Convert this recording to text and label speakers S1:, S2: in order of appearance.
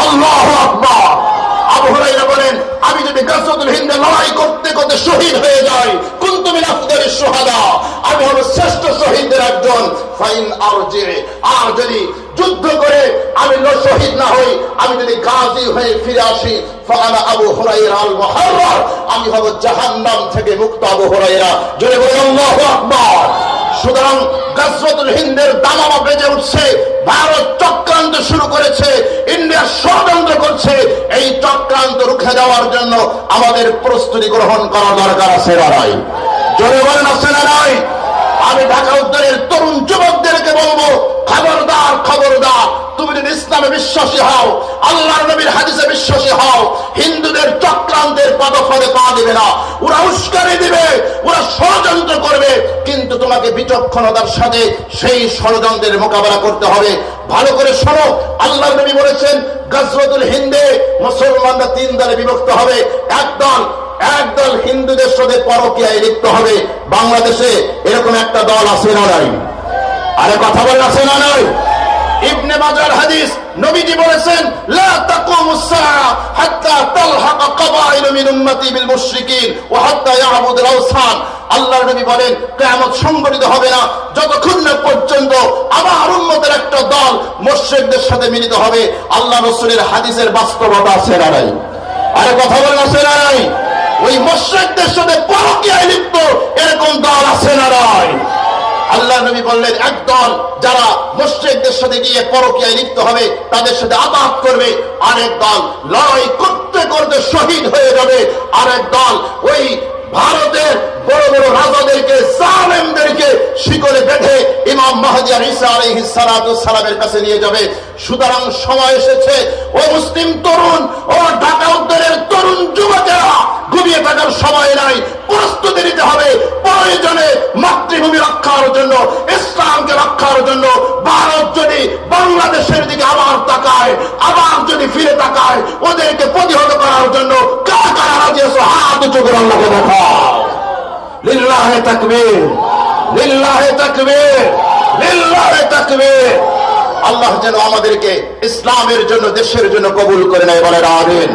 S1: আল্লাহু আকবার। আবু হুরায়রা বলেন, আমি যদি গাজওয়াতুল হিন্দে লড়াই করতে করতে শহীদ হয়ে যাই, কুনতু মিন আফদালিশ শুহাদা, আমি হব শ্রেষ্ঠ শহীদদের একজন। ফাইন আরজি, আর যদি যুদ্ধ করে আমি শহীদ না হই, আমি যদি গাজী হয়ে ফিরে আসি, ফাআনা আবু হুরায়রা আল মুহাররার, আমি হব জাহান্নাম থেকে মুক্ত আবু হুরায়রা। জোরে বলুন আল্লাহু আকবার। সুতরাং গাজওয়াতুল হিন্দের দামামা বেজে উঠছে, ভারত চক্রান্ত শুরু করেছে, ইন্ডিয়া ষড়যন্ত্র করছে। এই চক্রান্ত রুখে দেওয়ার জন্য আমাদের প্রস্তুতি গ্রহণ করা দরকার আছে না নাই? জোরে বলেন আছে না নাই? আমি ঢাকা উত্তরের তরুণ যুবকদেরকে বলবো, খবরদার খবরদার, তুমি যদি ইসলামে বিশ্বাসী হও, আল্লাহর নবীর হাদিসে বিশ্বাসী হও, হিন্দুদের চক্রান্তের পদফলে পা দিবে না। ওরা উস্কানি দিবে, ওরা ষড়যন্ত্র করবে, কিন্তু তোমাকে বিচক্ষণতার সাথে সেই ষড়যন্ত্রের মোকাবেলা করতে হবে। ভালো করে শোনো, আল্লাহর নবী বলেছেন গাজওয়াতুল হিন্দে মুসলমানরা 3 দলে বিভক্ত হবে। একদল হিন্দুদের সাথে পরকীয়ায় লিপ্ত হবে। বাংলাদেশে এরকম একটা দল আছে না নাই? আরে কথা বলেন আছে না নাই? ইবনে মাজার হাদিস, নবীজি বলেছেন, লা তাকুমুস সাআ হাত্তা তালহাকা কাবাইলু মিন উম্মতি বিল মুশরিকিন ওয়া হাত্তা ইয়াবুদুল আওসান। আল্লাহর নবী বলেন, কিয়ামত সংঘটিত হবে না যতক্ষণ না পর্যন্ত আমার উম্মতের একটা দল মুশরিকদের সাথে মিলিত হবে। আল্লাহ রাসূলের হাদিসের বাস্তবতা আছে না নাই? আরে কথা বলেন আছে না নাই? ওই মুশরিকদের সাথে পরকীয়ায় লিপ্ত এরকম দল আছে না নাই? আল্লাহ নবী বললেন, একদল যারা মুশরিকদের সাথে গিয়ে পরকীয়ায় লিপ্ত হবে, তাদের সাথে আঘাত করবে। আরেক দল লড়াই করতে করতে শহীদ হয়ে যাবে। আরেক দল ওই ভারতের বড় বড় রাজাদেরকে, জালেমদেরকে শিকলে বেঁধে ইমাম মাহদী আর ঈসা আলাইহিস সালাতু ওয়াস সালামের কাছে নিয়ে যাবে। সুতরাং সময় এসেছে, ও মুসলিম তরুণ, ও ঢাকা উত্তরের তরুণ যুবকেরা, ঘুমিয়ে থাকার সময় নাই, প্রস্তুতি নিতে হবে। প্রয়োজনে মাতৃভূমি রক্ষার জন্য, ইসলামকে রক্ষার জন্য ভারত যদি বাংলাদেশের দিকে আবার তাকায়, আবার যদি ফিরে তাকায়, ওদেরকে প্রতিহত করার জন্য কারা কারা রাজি আছে? হাত উঁচু করে আল্লাহকে দেখাও। লিল্লাহে তাকবীর, লিল্লাহে তাকবীর, লিল্লাহে তাকবীর। আল্লাহ যেন আমাদেরকে ইসলামের জন্য, দেশের জন্য কবুল করে নেয়, বলেন আমিন।